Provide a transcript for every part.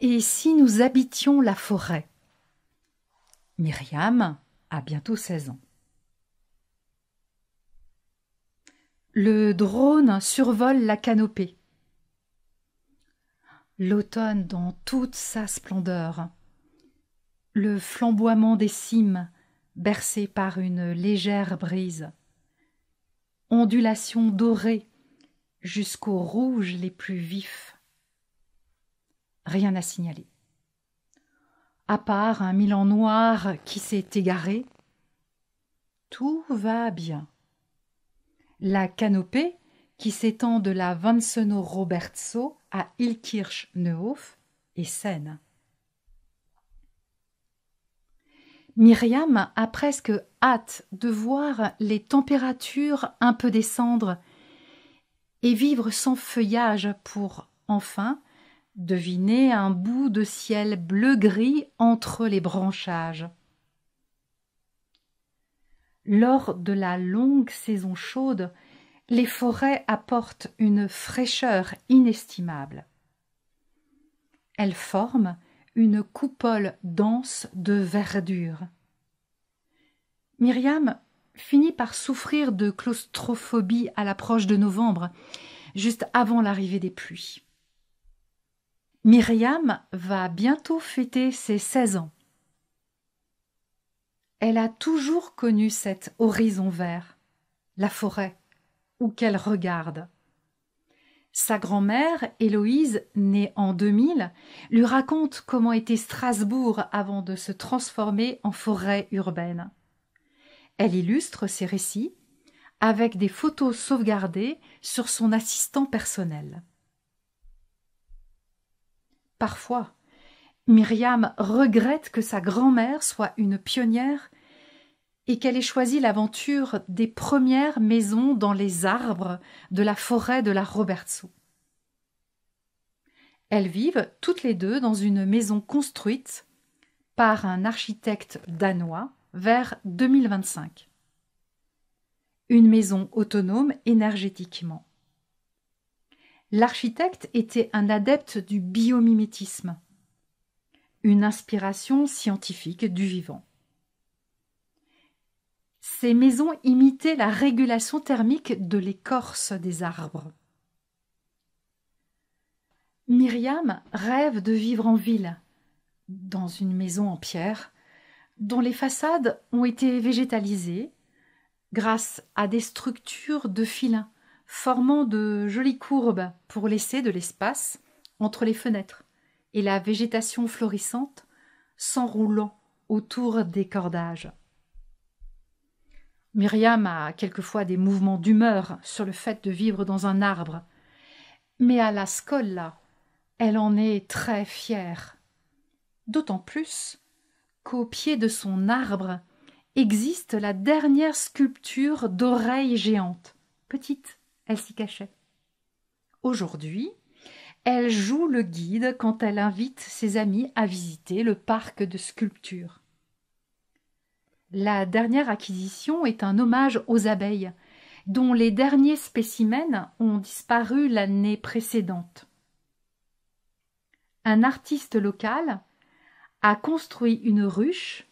Et si nous habitions la forêt? Myriam a bientôt 16 ans. Le drone survole la canopée. L'automne dans toute sa splendeur. Le flamboiement des cimes bercé par une légère brise. Ondulations dorées jusqu'aux rouges les plus vifs. Rien à signaler. À part un milan noir qui s'est égaré, tout va bien. La canopée, qui s'étend de la Vantsenau-Robertso à Illkirch-Neuhof, est saine. Myriam a presque hâte de voir les températures un peu descendre et vivre sans feuillage pour, enfin, deviner un bout de ciel bleu-gris entre les branchages. Lors de la longue saison chaude, les forêts apportent une fraîcheur inestimable. Elles forment une coupole dense de verdure. Myriam finit par souffrir de claustrophobie à l'approche de novembre, juste avant l'arrivée des pluies. Myriam va bientôt fêter ses 16 ans. Elle a toujours connu cet horizon vert, la forêt, où qu'elle regarde. Sa grand-mère, Héloïse, née en 2000, lui raconte comment était Strasbourg avant de se transformer en forêt urbaine. Elle illustre ses récits avec des photos sauvegardées sur son assistant personnel. Parfois, Myriam regrette que sa grand-mère soit une pionnière et qu'elle ait choisi l'aventure des premières maisons dans les arbres de la forêt de la Robertso. Elles vivent toutes les deux dans une maison construite par un architecte danois vers 2025. Une maison autonome énergétiquement. L'architecte était un adepte du biomimétisme, une inspiration scientifique du vivant. Ces maisons imitaient la régulation thermique de l'écorce des arbres. Myriam rêve de vivre en ville, dans une maison en pierre, dont les façades ont été végétalisées grâce à des structures de filins formant de jolies courbes pour laisser de l'espace entre les fenêtres et la végétation florissante s'enroulant autour des cordages. Myriam a quelquefois des mouvements d'humeur sur le fait de vivre dans un arbre, mais à la scolla, elle en est très fière. D'autant plus qu'au pied de son arbre existe la dernière sculpture d'oreilles géantes. Petite, elle s'y cachait. Aujourd'hui, elle joue le guide quand elle invite ses amis à visiter le parc de sculptures. La dernière acquisition est un hommage aux abeilles, dont les derniers spécimens ont disparu l'année précédente. Un artiste local a construit une ruche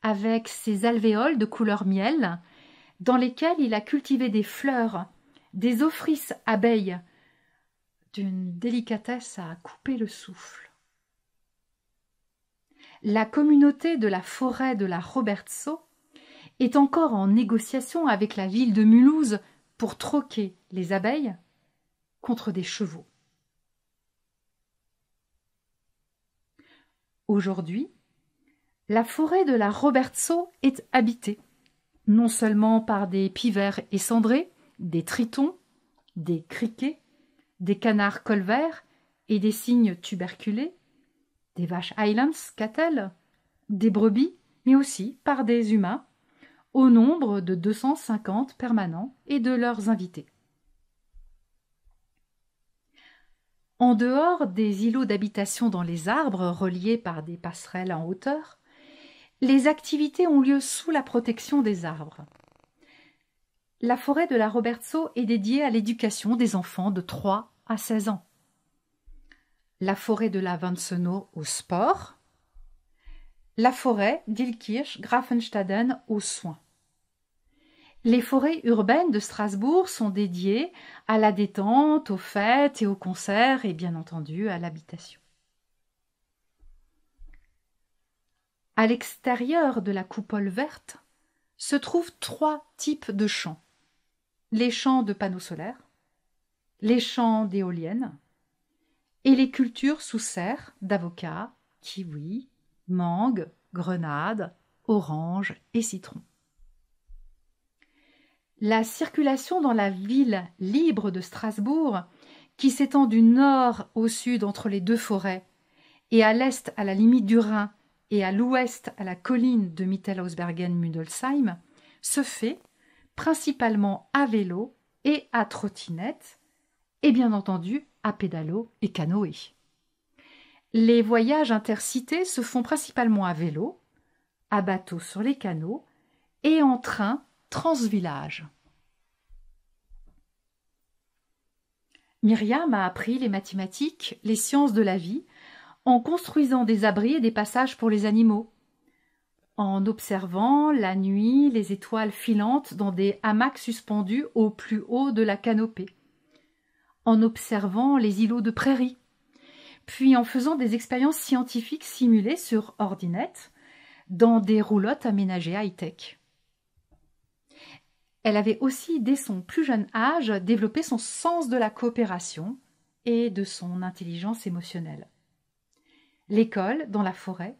avec ses alvéoles de couleur miel, dans lesquelles il a cultivé des fleurs, des ophrys abeilles, d'une délicatesse à couper le souffle. La communauté de la forêt de la Robertso est encore en négociation avec la ville de Mulhouse pour troquer les abeilles contre des chevaux. Aujourd'hui, la forêt de la Robertso est habitée, non seulement par des pivers et cendrés, des tritons, des criquets, des canards colverts et des cygnes tuberculés, des vaches Highlands catelles, des brebis, mais aussi par des humains, au nombre de 250 permanents et de leurs invités. En dehors des îlots d'habitation dans les arbres, reliés par des passerelles en hauteur, les activités ont lieu sous la protection des arbres. La forêt de la Robertso est dédiée à l'éducation des enfants de 3 à 16 ans. la forêt de la Wanzenau aux sports, la forêt d'Illkirch-Grafenstaden aux soins. Les forêts urbaines de Strasbourg sont dédiées à la détente, aux fêtes et aux concerts et bien entendu à l'habitation. À l'extérieur de la coupole verte se trouvent 3 types de champs. Les champs de panneaux solaires, les champs d'éoliennes et les cultures sous serre d'avocats, kiwis, mangue, grenade, orange et citron. La circulation dans la ville libre de Strasbourg, qui s'étend du nord au sud entre les 2 forêts, et à l'est à la limite du Rhin et à l'ouest à la colline de Mittelhausbergen-Mündelsheim, se fait principalement à vélo et à trottinette, et bien entendu à pédalo et canoë. Les voyages intercités se font principalement à vélo, à bateau sur les canaux et en train transvillage. Myriam a appris les mathématiques, les sciences de la vie, en construisant des abris et des passages pour les animaux, en observant la nuit les étoiles filantes dans des hamacs suspendus au plus haut de la canopée, en observant les îlots de prairies, puis en faisant des expériences scientifiques simulées sur ordinette dans des roulottes aménagées high-tech. Elle avait aussi, dès son plus jeune âge, développé son sens de la coopération et de son intelligence émotionnelle. L'école, dans la forêt,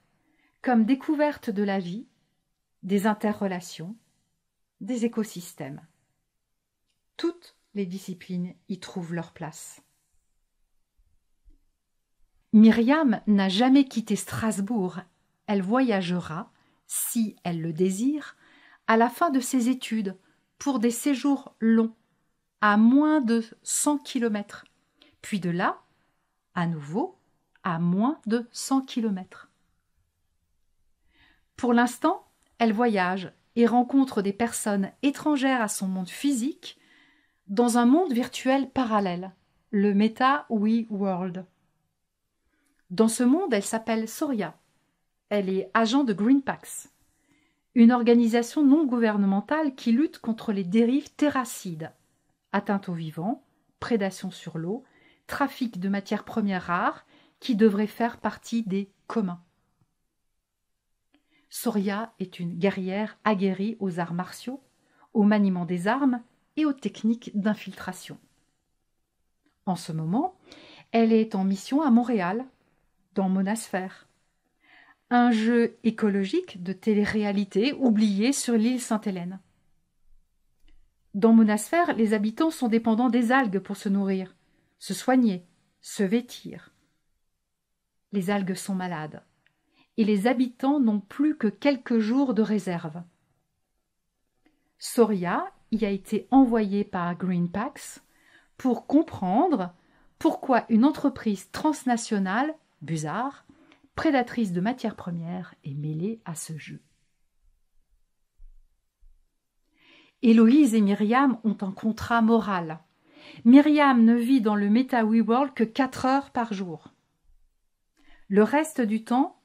comme découverte de la vie, des interrelations, des écosystèmes. Toutes les disciplines y trouvent leur place. Myriam n'a jamais quitté Strasbourg. Elle voyagera, si elle le désire, à la fin de ses études, pour des séjours longs, à moins de 100 km, puis de là, à nouveau, à moins de 100 km. Pour l'instant, elle voyage et rencontre des personnes étrangères à son monde physique dans un monde virtuel parallèle, le Meta We World. Dans ce monde, elle s'appelle Soria. Elle est agent de Greenpeace, une organisation non gouvernementale qui lutte contre les dérives terracides, atteintes aux vivants, prédation sur l'eau, trafic de matières premières rares qui devraient faire partie des communs. Soria est une guerrière aguerrie aux arts martiaux, au maniement des armes et aux techniques d'infiltration. En ce moment, elle est en mission à Montréal, dans Monasphère, un jeu écologique de télé-réalité oublié sur l'île Sainte-Hélène. Dans Monasphère, les habitants sont dépendants des algues pour se nourrir, se soigner, se vêtir. Les algues sont malades, et les habitants n'ont plus que quelques jours de réserve. Soria y a été envoyée par Greenpeace pour comprendre pourquoi une entreprise transnationale, Busard, prédatrice de matières premières, est mêlée à ce jeu. Héloïse et Myriam ont un contrat moral. Myriam ne vit dans le Meta We World que 4 heures par jour. Le reste du temps,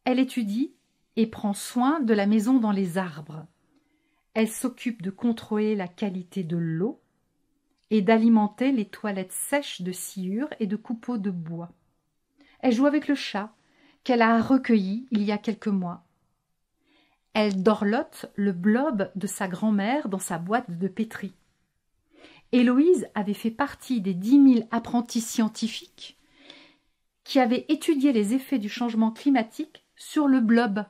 elle étudie et prend soin de la maison dans les arbres. Elle s'occupe de contrôler la qualité de l'eau et d'alimenter les toilettes sèches de sciure et de coupeaux de bois. Elle joue avec le chat qu'elle a recueilli il y a quelques mois. Elle dorlote le blob de sa grand-mère dans sa boîte de pétri. Héloïse avait fait partie des 10 000 apprentis scientifiques qui avaient étudié les effets du changement climatique sur le blob,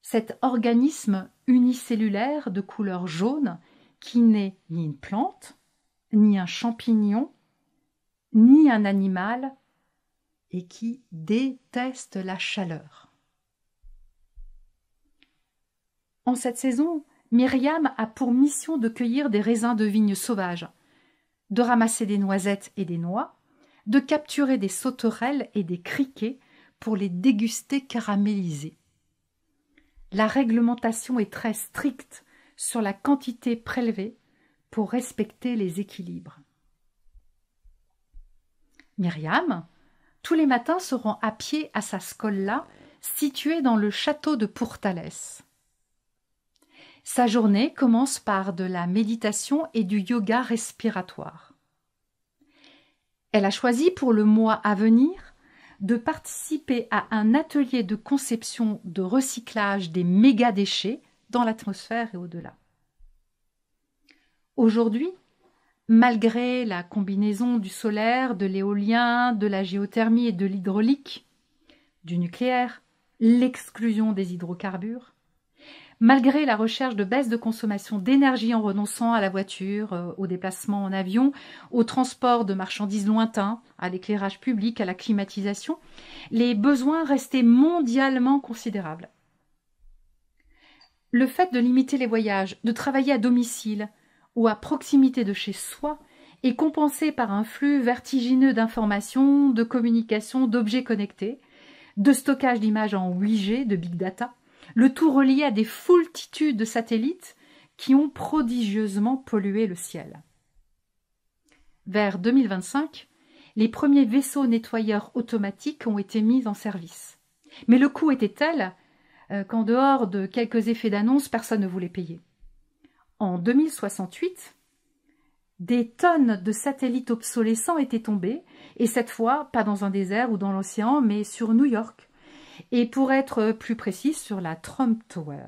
cet organisme unicellulaire de couleur jaune qui n'est ni une plante, ni un champignon, ni un animal, et qui déteste la chaleur. En cette saison, Myriam a pour mission de cueillir des raisins de vigne sauvages, de ramasser des noisettes et des noix, de capturer des sauterelles et des criquets pour les déguster caramélisés. La réglementation est très stricte sur la quantité prélevée pour respecter les équilibres. Myriam tous les matins se rend à pied à sa scolla, située dans le château de Pourtalès. Sa journée commence par de la méditation et du yoga respiratoire. Elle a choisi pour le mois à venir de participer à un atelier de conception de recyclage des méga-déchets dans l'atmosphère et au-delà. Aujourd'hui, malgré la combinaison du solaire, de l'éolien, de la géothermie et de l'hydraulique, du nucléaire, l'exclusion des hydrocarbures, malgré la recherche de baisse de consommation d'énergie en renonçant à la voiture, au déplacement en avion, au transport de marchandises lointains, à l'éclairage public, à la climatisation, les besoins restaient mondialement considérables. Le fait de limiter les voyages, de travailler à domicile ou à proximité de chez soi est compensé par un flux vertigineux d'informations, de communication, d'objets connectés, de stockage d'images en 8G, de big data, le tout relié à des foultitudes de satellites qui ont prodigieusement pollué le ciel. Vers 2025, les premiers vaisseaux nettoyeurs automatiques ont été mis en service. Mais le coût était tel qu'en dehors de quelques effets d'annonce, personne ne voulait payer. En 2068, des tonnes de satellites obsolescents étaient tombés, et cette fois, pas dans un désert ou dans l'océan, mais sur New York. Et pour être plus précis, sur la Trump Tower,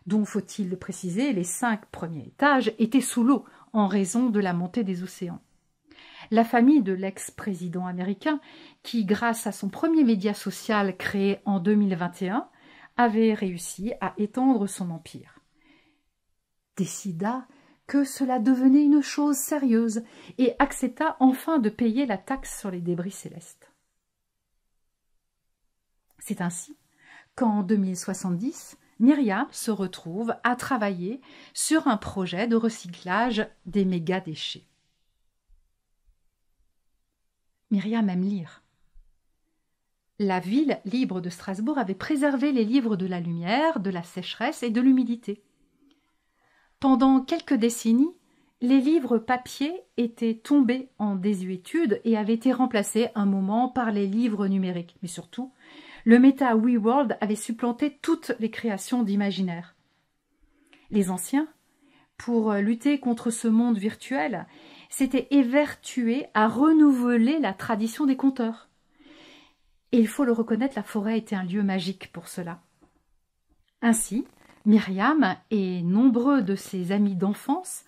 dont, faut-il le préciser, les 5 premiers étages étaient sous l'eau en raison de la montée des océans. La famille de l'ex-président américain, qui, grâce à son premier média social créé en 2021, avait réussi à étendre son empire, décida que cela devenait une chose sérieuse et accepta enfin de payer la taxe sur les débris célestes. C'est ainsi qu'en 2070, Myriam se retrouve à travailler sur un projet de recyclage des méga-déchets. Myriam aime lire. La ville libre de Strasbourg avait préservé les livres de la lumière, de la sécheresse et de l'humidité. Pendant quelques décennies, les livres papier étaient tombés en désuétude et avaient été remplacés un moment par les livres numériques. Mais surtout, le Meta WeWorld avait supplanté toutes les créations d'imaginaire. Les anciens, pour lutter contre ce monde virtuel, s'étaient évertués à renouveler la tradition des conteurs. Et il faut le reconnaître, la forêt était un lieu magique pour cela. Ainsi, Myriam et nombreux de ses amis d'enfance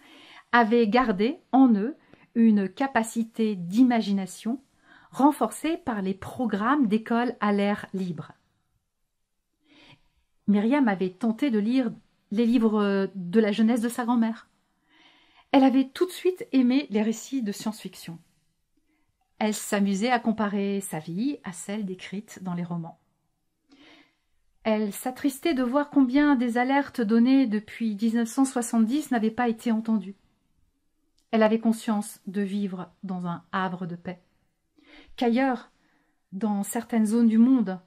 avaient gardé en eux une capacité d'imagination renforcée par les programmes d'école à l'air libre. Myriam avait tenté de lire les livres de la jeunesse de sa grand-mère. Elle avait tout de suite aimé les récits de science-fiction. Elle s'amusait à comparer sa vie à celle décrite dans les romans. Elle s'attristait de voir combien des alertes données depuis 1970 n'avaient pas été entendues. Elle avait conscience de vivre dans un havre de paix, qu'ailleurs, dans certaines zones du monde,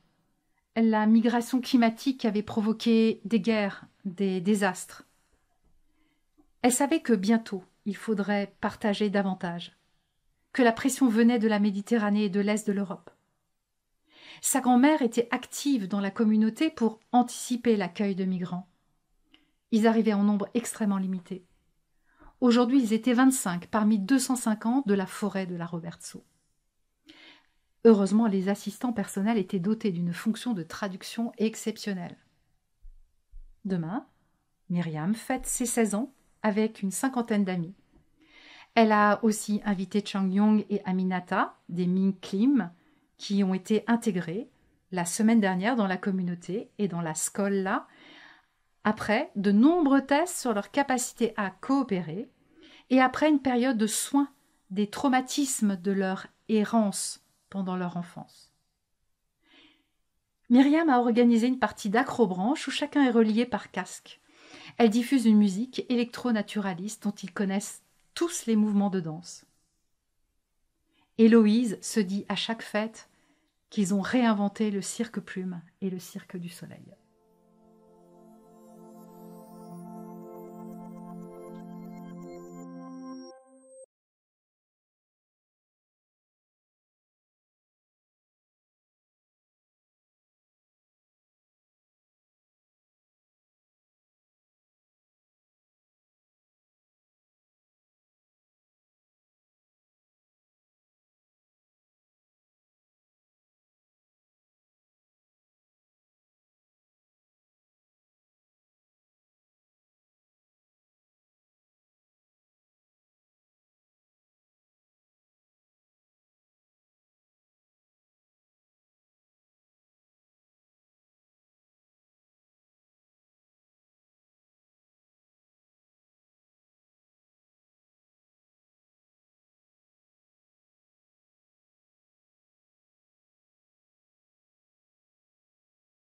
la migration climatique avait provoqué des guerres, des désastres. Elle savait que bientôt, il faudrait partager davantage, que la pression venait de la Méditerranée et de l'Est de l'Europe. Sa grand-mère était active dans la communauté pour anticiper l'accueil de migrants. Ils arrivaient en nombre extrêmement limité. Aujourd'hui, ils étaient 25 parmi 250 de la forêt de la Robertsau. Heureusement, les assistants personnels étaient dotés d'une fonction de traduction exceptionnelle. Demain, Myriam fête ses 16 ans avec une cinquantaine d'amis. Elle a aussi invité Chang Yong et Aminata, des Ming Klim, qui ont été intégrés la semaine dernière dans la communauté et dans la scola, après de nombreux tests sur leur capacité à coopérer et après une période de soins des traumatismes de leur errance pendant leur enfance. Myriam a organisé une partie d'acrobranche où chacun est relié par casque. Elle diffuse une musique électro-naturaliste dont ils connaissent tous les mouvements de danse. Héloïse se dit à chaque fête qu'ils ont réinventé le cirque plume et le cirque du soleil.